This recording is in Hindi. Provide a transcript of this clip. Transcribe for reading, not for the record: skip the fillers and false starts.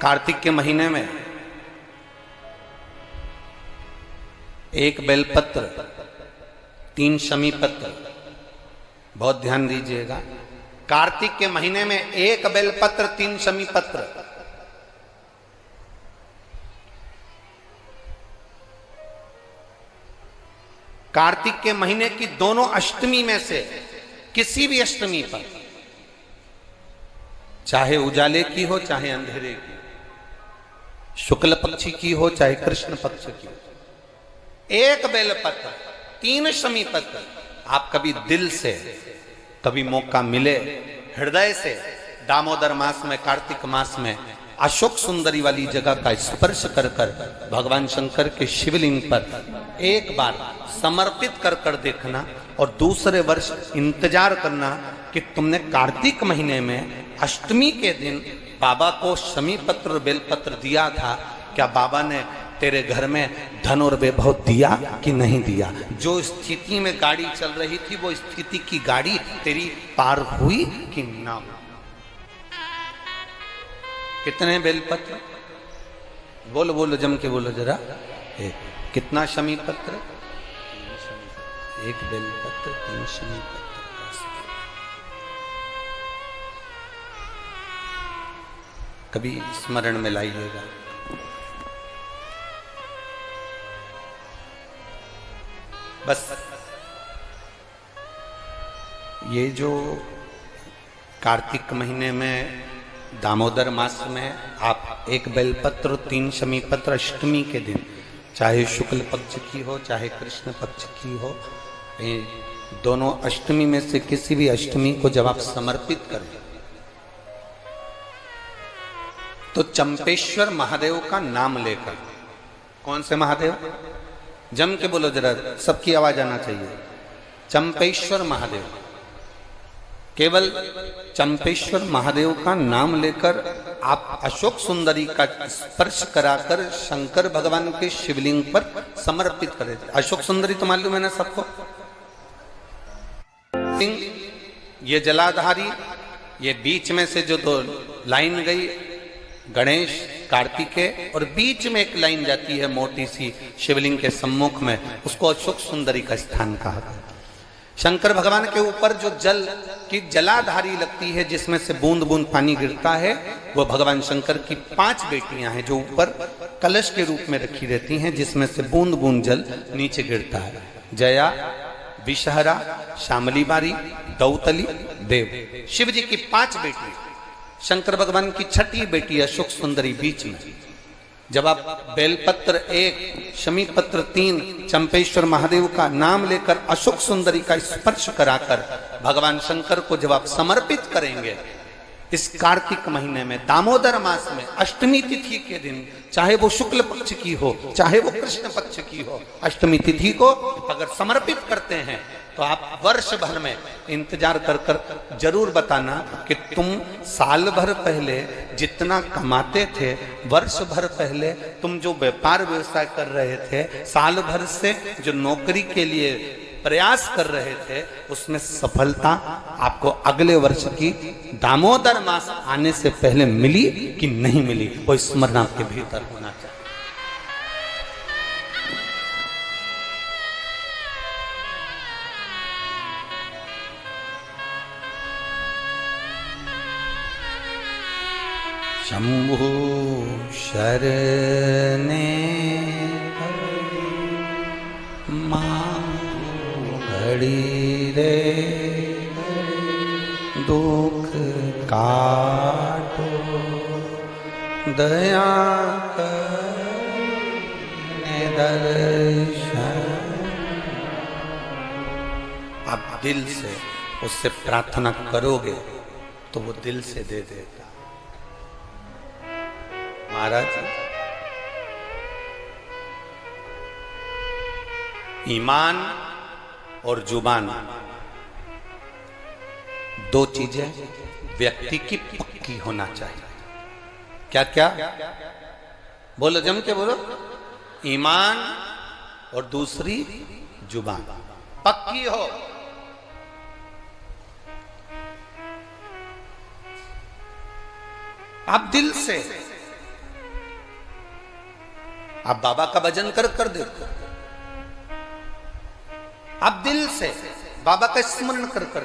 कार्तिक के महीने में एक बेलपत्र, 3 शमी पत्र, बहुत ध्यान दीजिएगा। कार्तिक के महीने में एक बेलपत्र, 3 शमी पत्र। कार्तिक के महीने की दोनों अष्टमी में से किसी भी अष्टमी पर, चाहे उजाले की हो चाहे अंधेरे की, शुक्ल पक्ष की हो चाहे कृष्ण पक्ष की, एक बेलपत्र, 3 शमी पत्र। आप कभी दिल से, कभी मौका मिले हृदय से, दामोदर मास में, कार्तिक मास में अशोक सुंदरी वाली जगह का स्पर्श कर कर भगवान शंकर के शिवलिंग पर एक बार समर्पित कर कर देखना, और दूसरे वर्ष इंतजार करना कि तुमने कार्तिक महीने में अष्टमी के दिन बाबा को शमी पत्र बेलपत्र दिया था, क्या बाबा ने तेरे घर में धन और वैभव दिया कि नहीं दिया? जो स्थिति में गाड़ी चल रही थी वो स्थिति की गाड़ी तेरी पार हुई कि ना हुई? कितने बेलपत्र? बोलो बोलो, जम के बोलो जरा। एक। कितना शमी पत्र? एक बेलपत्र, 3 शमी पत्र। कभी स्मरण में लाइएगा। बस ये जो कार्तिक महीने में, दामोदर मास में आप एक बेलपत्र, 3 शमी पत्र अष्टमी के दिन, चाहे शुक्ल पक्ष की हो चाहे कृष्ण पक्ष की हो, दोनों अष्टमी में से किसी भी अष्टमी को जब आप समर्पित करें तो चंपेश्वर महादेव का नाम लेकर, कौन से महादेव? जम के बोलो जरा, सबकी आवाज आना चाहिए। चंपेश्वर महादेव, केवल चंपेश्वर महादेव का नाम लेकर आप अशोक सुंदरी का स्पर्श कराकर शंकर भगवान के शिवलिंग पर समर्पित करें। अशोक सुंदरी तो मालूम है ना सबको? ये जलाधारी, ये बीच में से जो 2 लाइन गई, गणेश कार्तिकेय, और बीच में एक लाइन जाती है मोटी सी शिवलिंग के सम्मुख में, उसको अशोक सुंदरी का स्थान कहा था। शंकर भगवान के ऊपर जो जल की जलाधारी लगती है, जिसमें से बूंद बूंद पानी गिरता है, वो भगवान शंकर की 5 बेटियां हैं जो ऊपर कलश के रूप में रखी रहती हैं, जिसमें से बूंद बूंद जल नीचे गिरता है। जया, विषहरा, शामली बारी, दौतली, देव। शिव जी की 5 बेटी, शंकर भगवान की 6ठी बेटी अशोक सुंदरी बीच में। जब आप बेलपत्र 1, शमी पत्र 3, चंपेश्वर महादेव का नाम लेकर अशोक सुंदरी का स्पर्श कराकर भगवान शंकर को जब आप समर्पित करेंगे इस कार्तिक महीने में, दामोदर मास में, अष्टमी तिथि के दिन, चाहे वो शुक्ल पक्ष की हो चाहे वो कृष्ण पक्ष की हो, अष्टमी तिथि को अगर समर्पित करते हैं तो आप वर्ष भर में इंतजार कर कर जरूर बताना कि तुम साल भर पहले जितना कमाते थे, वर्ष भर पहले तुम जो व्यापार व्यवसाय कर रहे थे, साल भर से जो नौकरी के लिए प्रयास कर रहे थे, उसमें सफलता आपको अगले वर्ष की दामोदर मास आने से पहले मिली कि नहीं मिली, वो स्मरण आपके भीतर होना चाहिए। शंभु शरणे घड़ी रे दुख काटो, दया करने दर्शन। आप दिल से उससे प्रार्थना करोगे तो वो दिल से दे देगा। महाराज, ईमान और जुबान, 2 चीजें व्यक्ति की पक्की होना चाहिए। क्या क्या? बोलो, जम के बोलो। ईमान और दूसरी जुबान पक्की हो। आप दिल से आप बाबा का भजन कर कर देखो, आप दिल से बाबा का स्मरण कर कर